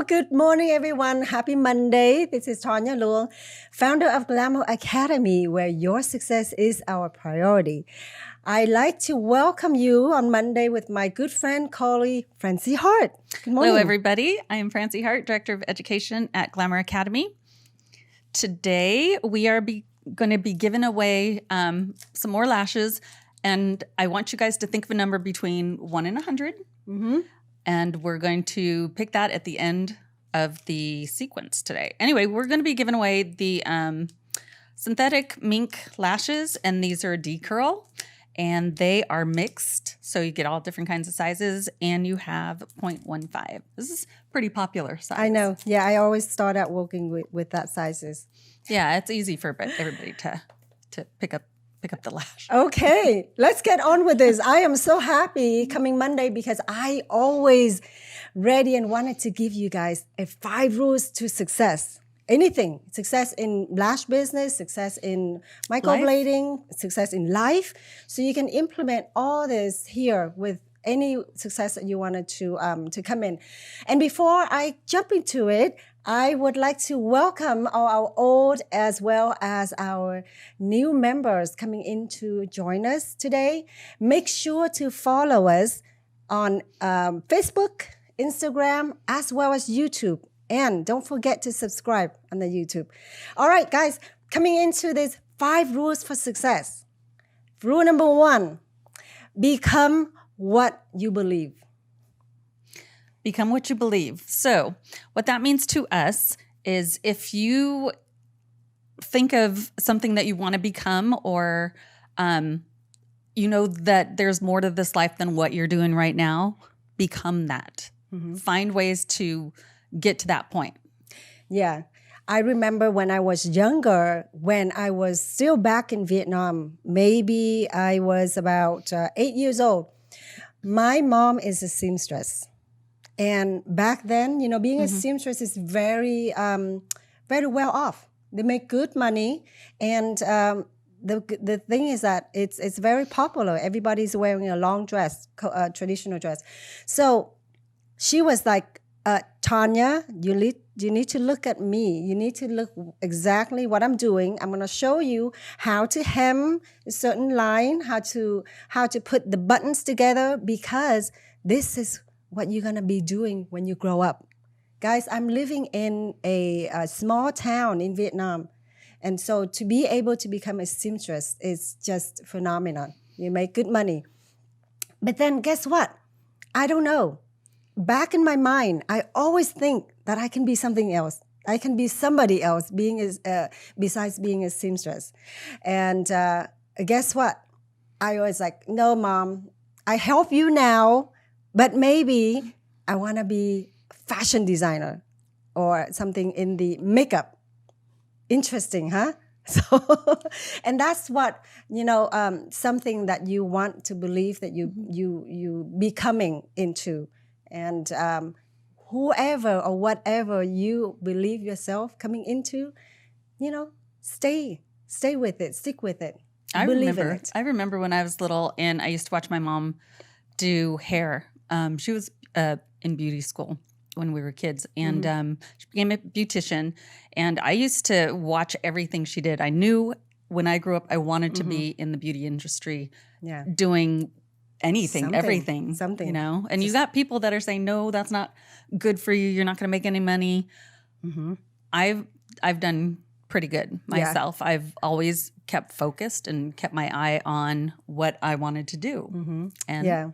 Good morning, everyone. Happy Monday. This is Tanya Luong, founder of Glamour Academy, where your success is our priority. I'd like to welcome you on Monday with my good friend, colleague, Francie Hart. Good morning. Hello, everybody. I am Francie Hart, Director of Education at Glamour Academy. Today, we are going to be giving away some more lashes, and I want you guys to think of a number between 1 and 100. Mm-hmm. And we're going to pick that at the end of the sequence today. Anyway, we're going to be giving away the synthetic mink lashes, and these are a decurl, and they are mixed, so you get all different kinds of sizes, and you have 0.15. This is pretty popular size. I know. Yeah, I always start out working with that sizes. Yeah, it's easy for everybody to pick up the lash. Okay, let's get on with this. I am so happy coming Monday because I always ready and wanted to give you guys 5 rules to success. Anything. Success in lash business, success in microblading, success in life. So you can implement all this here with any success that you wanted to come in. And before I jump into it, I would like to welcome all our old as well as our new members coming in to join us today. Make sure to follow us on Facebook, Instagram, as well as YouTube. And don't forget to subscribe on the YouTube. All right, guys, coming into these 5 rules for success. Rule number 1, become what you believe. Become what you believe. So what that means to us is if you think of something that you want to become, or you know that there's more to this life than what you're doing right now, become that. Mm-hmm. Find ways to get to that point. Yeah. I remember when I was younger, when I was still back in Vietnam, maybe I was about 8 years old. My mom is a seamstress. And back then, you know, being a seamstress is very, very well off. They make good money. And the thing is that it's very popular. Everybody's wearing a long dress, traditional dress. So she was like, Tanya, you need to look at me. You need to look exactly what I'm doing. I'm going to show you how to hem a certain line, how to put the buttons together, because this is what you're going to be doing when you grow up. Guys, I'm living in a small town in Vietnam. And so to be able to become a seamstress is just phenomenal. You make good money. But then guess what? I don't know. Back in my mind, I always think that I can be something else. I can be somebody else besides being a seamstress. And guess what? I was like, no, Mom, I help you now, but maybe I want to be a fashion designer or something in the makeup. Interesting, huh? So, and that's what, you know, something that you want to believe that you becoming into. And whoever or whatever you believe yourself coming into, you know, stay with it, stick with it. Believe in it. I remember when I was little and I used to watch my mom do hair. She was in beauty school when we were kids, and she became a beautician. And I used to watch everything she did. I knew when I grew up I wanted to be in the beauty industry, doing anything, everything, you know. And you got people that are saying, no, that's not good for you. You're not going to make any money. Mm-hmm. I've done pretty good myself. Yeah. I've always kept focused and kept my eye on what I wanted to do. Mm-hmm. And yeah,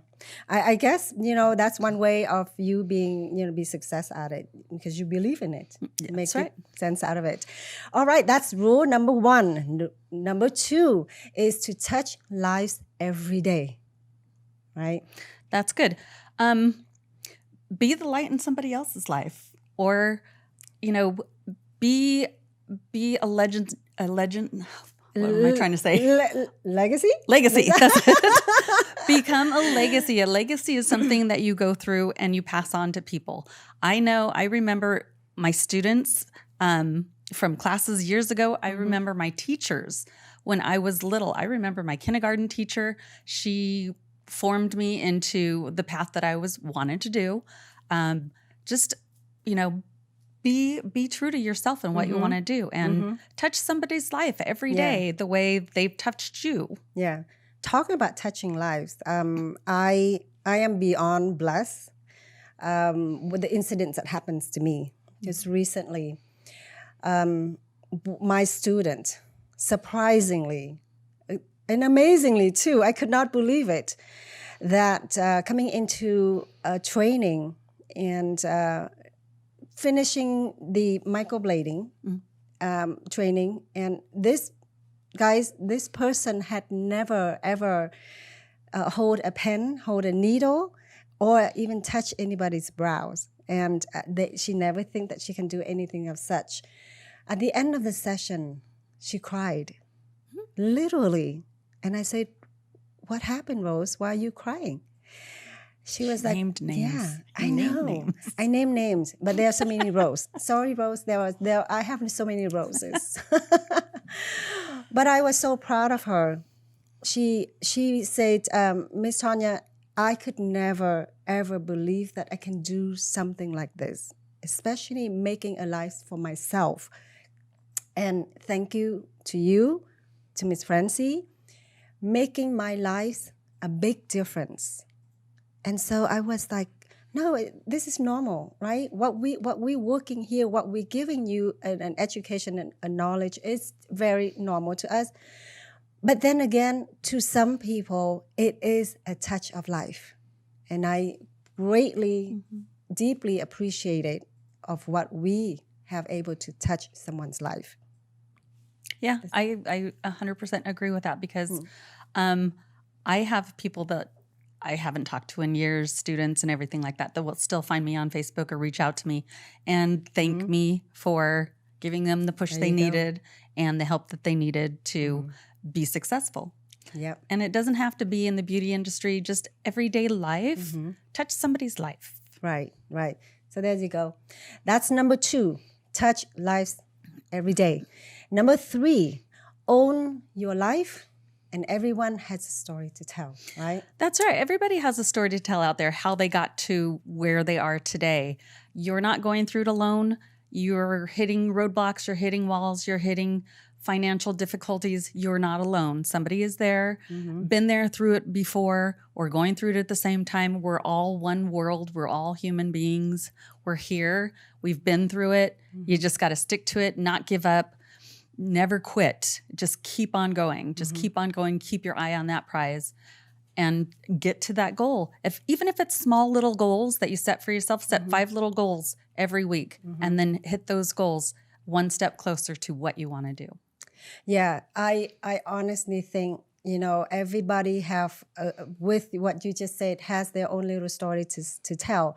I guess, you know, that's one way of you being, you know, be success at it because you believe in it. Yeah, make sense out of it. All right, that's rule number 1. Number 2 is to touch lives every day. Right? That's good. Be the light in somebody else's life, or, you know, be a legend. What am I trying to say? Legacy? Legacy. That's it. Become a legacy. A legacy is something that you go through and you pass on to people. I remember my students from classes years ago. I remember my teachers when I was little. I remember my kindergarten teacher. She formed me into the path that I wanted to do. Just you know, be true to yourself and what you want to do, and touch somebody's life every day the way they've touched you. Yeah. Talking about touching lives, I am beyond blessed with the incidents that happens to me. Just recently, my student, surprisingly and amazingly too, I could not believe it, that coming into training and finishing the microblading training, and this person had never ever hold a pen, hold a needle, or even touch anybody's brows, and she never think that she can do anything of such. At the end of the session, she cried, literally, and I said, "What happened, Rose? Why are you crying?" She was like, named names. "Yeah, I know. I named names, but there are so many Rose. Sorry, Rose. I have so many roses." But I was so proud of her. She said, "Miss Tanya, I could never ever believe that I can do something like this, especially making a life for myself. And thank you, to Miss Francie, making my life a big difference." And so I was like, no, this is normal, right? What we working here, what we're giving you an education and a knowledge is very normal to us. But then again, to some people, it is a touch of life. And I greatly, deeply appreciate it of what we have able to touch someone's life. Yeah, I 100% agree with that, because I have people that I haven't talked to in years, students and everything like that will still find me on Facebook or reach out to me and thank me for giving them the push they needed and the help that they needed to be successful. Yep. And it doesn't have to be in the beauty industry, just everyday life. Touch somebody's life. Right. So there you go. That's number 2, touch lives every day. Number 3, own your life. And everyone has a story to tell, right? That's right. Everybody has a story to tell out there, how they got to where they are today. You're not going through it alone. You're hitting roadblocks, you're hitting walls, you're hitting financial difficulties. You're not alone. Somebody is there, been there through it before, or going through it at the same time. We're all one world. We're all human beings. We're here. We've been through it. You just got to stick to it, not give up. Never quit. Just keep on going. Just keep on going. Keep your eye on that prize and get to that goal. Even if it's small little goals that you set for yourself, set 5 little goals every week and then hit those goals one step closer to what you want to do. Yeah, I honestly think, everybody have, with what you just said, has their own little story to tell.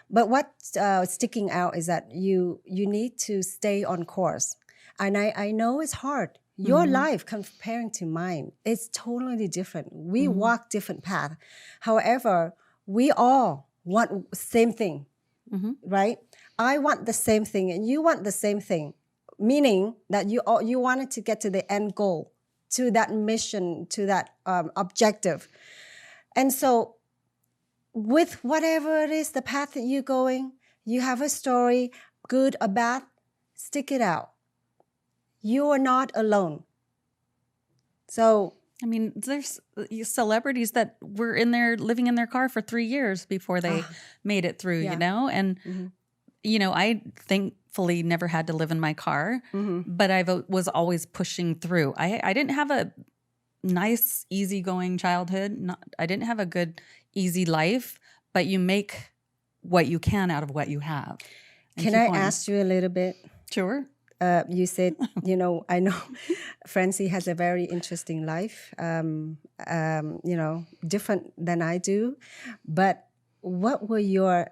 But what's sticking out is that you need to stay on course. And I know it's hard. Your life comparing to mine, it's totally different. We walk different path. However, we all want the same thing, right? I want the same thing and you want the same thing, meaning that you wanted to get to the end goal, to that mission, to that objective. And so with whatever it is, the path that you're going, you have a story, good or bad, stick it out. You are not alone. So, I mean, there's celebrities that were in there living in their car for 3 years before they made it through, and, I thankfully never had to live in my car, but I was always pushing through. I didn't have a nice, easygoing childhood. I didn't have a good, easy life, but you make what you can out of what you have. Can I ask you a little bit? Sure. You said, I know Francie has a very interesting life, different than I do. But what were your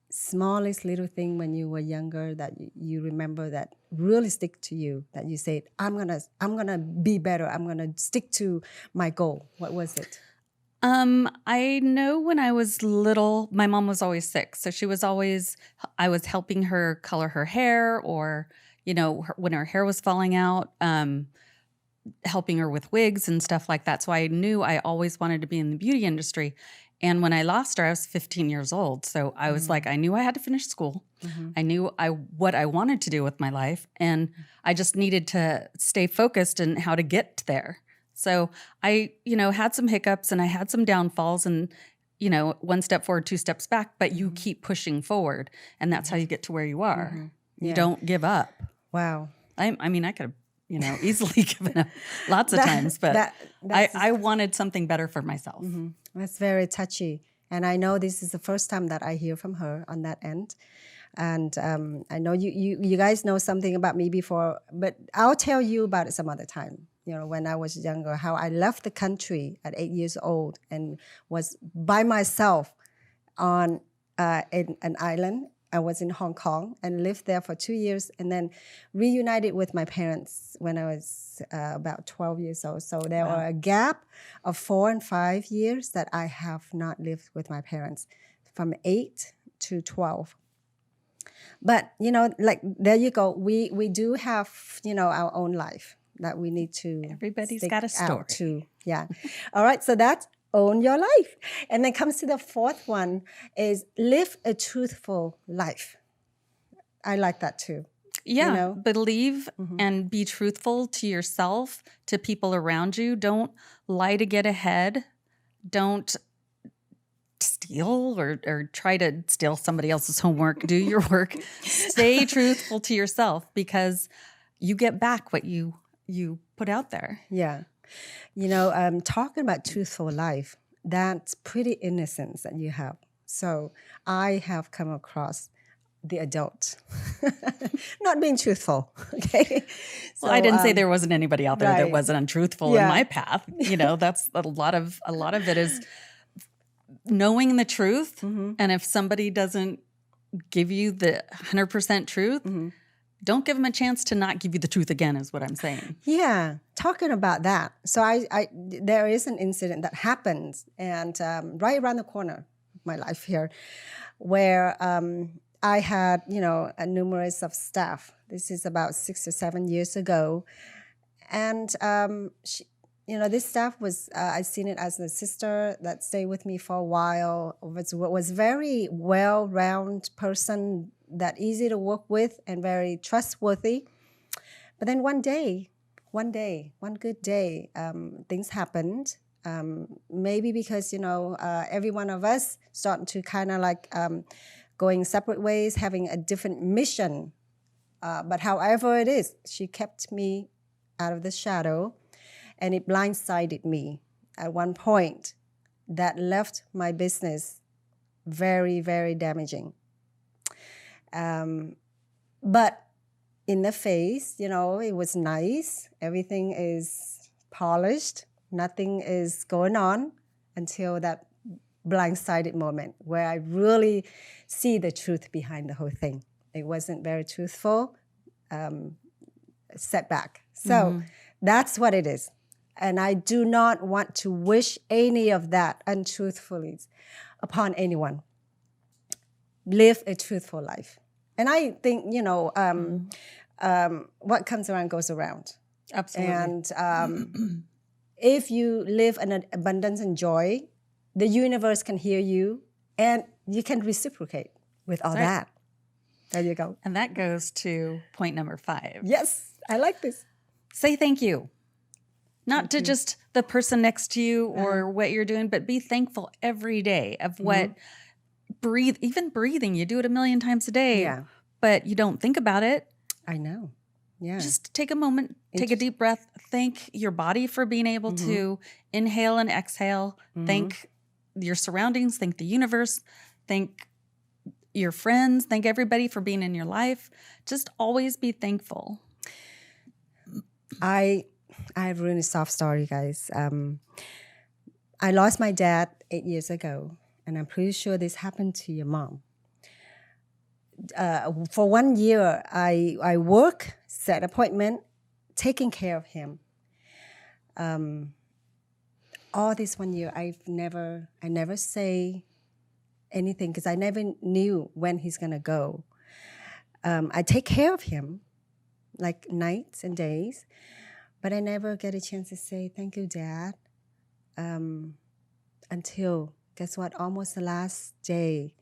smallest little thing when you were younger that you remember that really stick to you, that you said, I'm gonna be better. I'm gonna stick to my goal. What was it? I know when I was little, my mom was always sick. So I was helping her color her hair, or when her hair was falling out, helping her with wigs and stuff like that. So I knew I always wanted to be in the beauty industry. And when I lost her, I was 15 years old. So I was like, I knew I had to finish school. I knew what I wanted to do with my life. And I just needed to stay focused and how to get there. So I, had some hiccups and I had some downfalls and, one step forward, two steps back, but you keep pushing forward. And that's how you get to where you are. You don't give up. Wow. I mean, I could have, easily given up lots of times, but I wanted something better for myself. That's very touchy. And I know this is the first time that I hear from her on that end. And I know you guys know something about me before, but I'll tell you about it some other time. When I was younger, how I left the country at 8 years old and was by myself on an island. I was in Hong Kong and lived there for 2 years and then reunited with my parents when I was about 12 years old. So there were a gap of 4 and 5 years that I have not lived with my parents, from 8 to 12. But, like, there you go. We do have, our own life that we need to Everybody's stick got a story. out to. Yeah. All right. So that's own your life. And then comes to the fourth one is live a truthful life. I like that too. Yeah. Believe and be truthful to yourself, to people around you. Don't lie to get ahead. Don't steal or try to steal somebody else's homework. Do your work. Stay truthful to yourself because you get back what you put out there. Yeah. Talking about truthful life, that's pretty innocence that you have. So I have come across the adult not being truthful. Okay. Well, I didn't say there wasn't anybody out there that right. wasn't untruthful in my path. That's a lot of it is knowing the truth. And if somebody doesn't give you the 100% truth, don't give them a chance to not give you the truth again, is what I'm saying. Yeah, talking about that. So there is an incident that happens, and right around the corner of my life here, where I had, a numerous of staff. This is about 6 or 7 years ago, and this staff was I seen it as a sister that stayed with me for a while. Was very well-rounded person, that easy to work with and very trustworthy. But then one good day, things happened. Maybe because, every one of us starting to kind of like going separate ways, having a different mission. But however it is, she kept me out of the shadow, and it blindsided me at one point that left my business very, very damaging. But in the face, it was nice. Everything is polished. Nothing is going on until that blindsided moment where I really see the truth behind the whole thing. It wasn't very truthful, setback. So that's what it is. And I do not want to wish any of that untruthfully upon anyone. Live a truthful life. And I think, what comes around goes around. Absolutely. And if you live in an abundance and joy, the universe can hear you and you can reciprocate with all that. There you go. And that goes to point number 5. Yes, I like this. Say thank you. Not to just the person next to you or what you're doing, but be thankful every day of what even breathing, you do it 1,000,000 times a day, but you don't think about it. I know. Yeah. Just take a moment, take a deep breath, thank your body for being able to inhale and exhale, thank your surroundings, thank the universe, thank your friends, thank everybody for being in your life. Just always be thankful. I have a really soft story, guys. I lost my dad 8 years ago, and I'm pretty sure this happened to your mom. For 1 year, I work, set appointment, taking care of him. All this 1 year, I never say anything because I never knew when he's gonna go. I take care of him, like nights and days, but I never get a chance to say thank you, Dad, until guess what? Almost the last day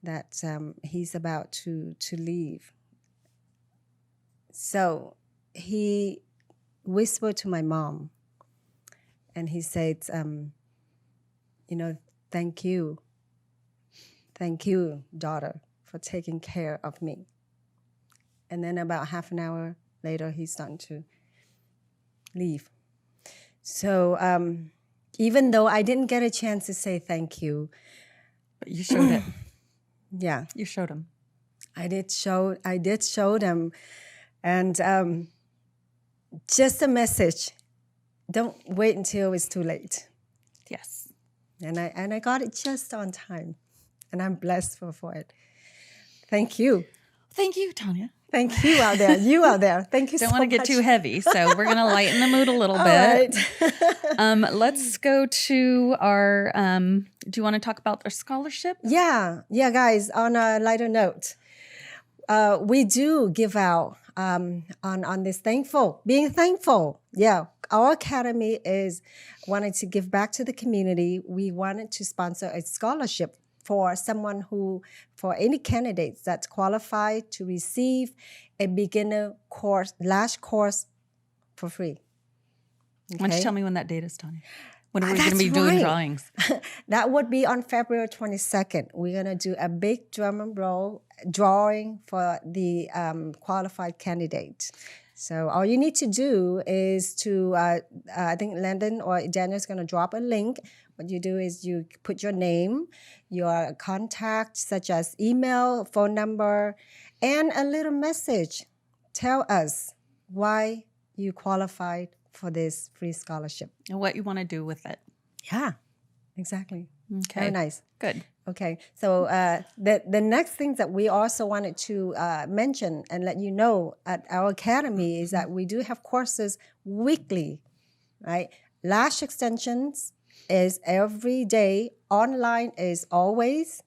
that he's about to leave. So he whispered to my mom, and he said, thank you, daughter, for taking care of me. And then about half an hour later, he's starting to leave. So even though I didn't get a chance to say thank you, But you showed it. yeah, You showed him. I did show them, and just a message: don't wait until it's too late. Yes. And I got it just on time, and I'm blessed for it. Thank you. Thank you, Tanya. Thank you out there. You out there. Thank you so Don't much. want to get too heavy, so we're going to lighten the mood a little All bit. right. Let's go to our, do you want to talk about our scholarship? Yeah, guys, on a lighter note, we do give out on this being thankful. Yeah, our academy is wanting to give back to the community. We wanted to sponsor a scholarship for for any candidates that's qualified to receive a beginner lash course for free. Why don't you tell me when that date is, Tanya? When are we That's going to be doing right. drawings? That would be on February 22nd. We're going to do a big drum and roll drawing for the qualified candidate. So all you need to do is to, I think Landon or Daniel's going to drop a link. What you do is you put your name, your contact, such as email, phone number, and a little message. Tell us why you qualified for this free scholarship. And what you want to do with it. Yeah, exactly. Okay. Very nice. Good. Okay, so the next thing that we also wanted to mention and let you know at our academy is that we do have courses weekly, right? Lash extensions is every day. Online is always.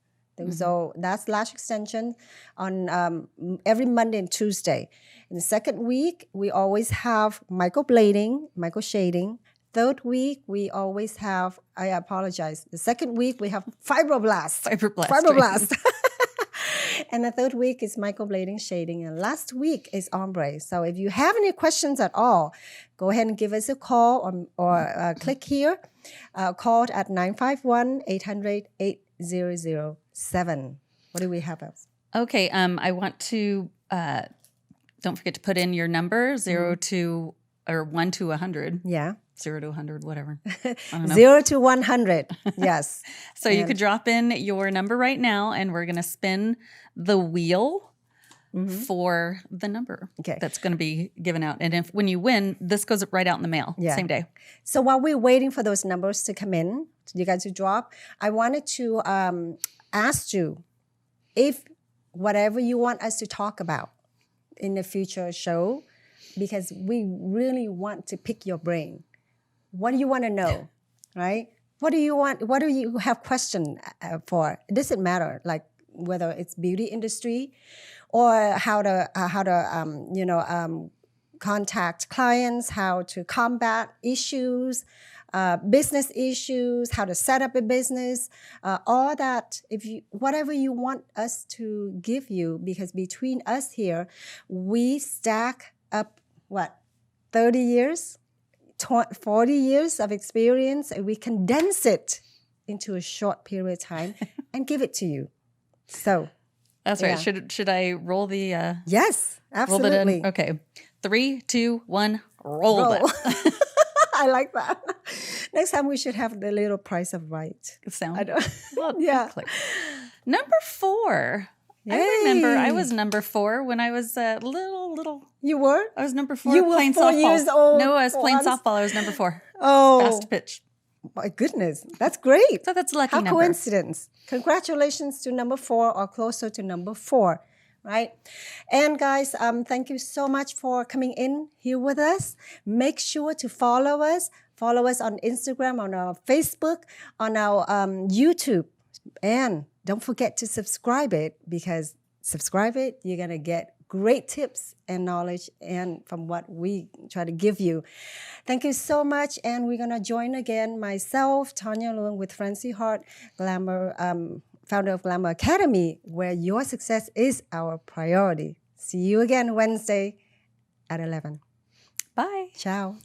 So that's lash extension on every Monday and Tuesday. In the second week, we always have microblading, microshading. Third week, we always have, I apologize. The second week, we have fibroblast. Fibroblast. And the third week is microblading, shading. And last week is ombre. So if you have any questions at all, go ahead and give us a call or click here. Call at 951-800-8007. What do we have else? Okay. I want to, don't forget to put in your number, 1 to 100. Yeah. 0 to 100, whatever. I don't know. 0 to 100. Yes. So you could drop in your number right now, and we're going to spin the wheel for the number that's going to be given out. And when you win, this goes right out in the mail same day. So while we're waiting for those numbers to come in, you guys to drop, I wanted to ask you if whatever you want us to talk about in the future show, because we really want to pick your brain. What do you want to know, right? What do you want? What do you have question for? It doesn't matter, like whether it's beauty industry or how to contact clients, how to combat issues, business issues, how to set up a business, all that. Whatever you want us to give you, because between us here, we stack up 30 years. 40 years of experience, and we condense it into a short period of time and give it to you. So that's right. Should I roll the? Yes, absolutely. Roll it in? Okay, 3, 2, 1, roll it. I like that. Next time we should have the little price of right. Sound. I don't. Well, Yeah. Number 4. Yay. I remember I was number 4 when I was little. You were? I was number 4 You were playing 4 softball. years old No, I was playing once? softball. I was number 4. Oh, Fast pitch. my goodness. That's great. So that's a lucky How number. coincidence. Congratulations to number 4 or closer to number 4, right? And guys, thank you so much for coming in here with us. Make sure to follow us. Follow us on Instagram, on our Facebook, on our YouTube. And don't forget to subscribe it, because you're going to get great tips and knowledge and from what we try to give you. Thank you so much. And we're going to join again myself, Tanya Leung with Francie Hart, Glamour, founder of Glamour Academy, where your success is our priority. See you again Wednesday at 11. Bye. Ciao.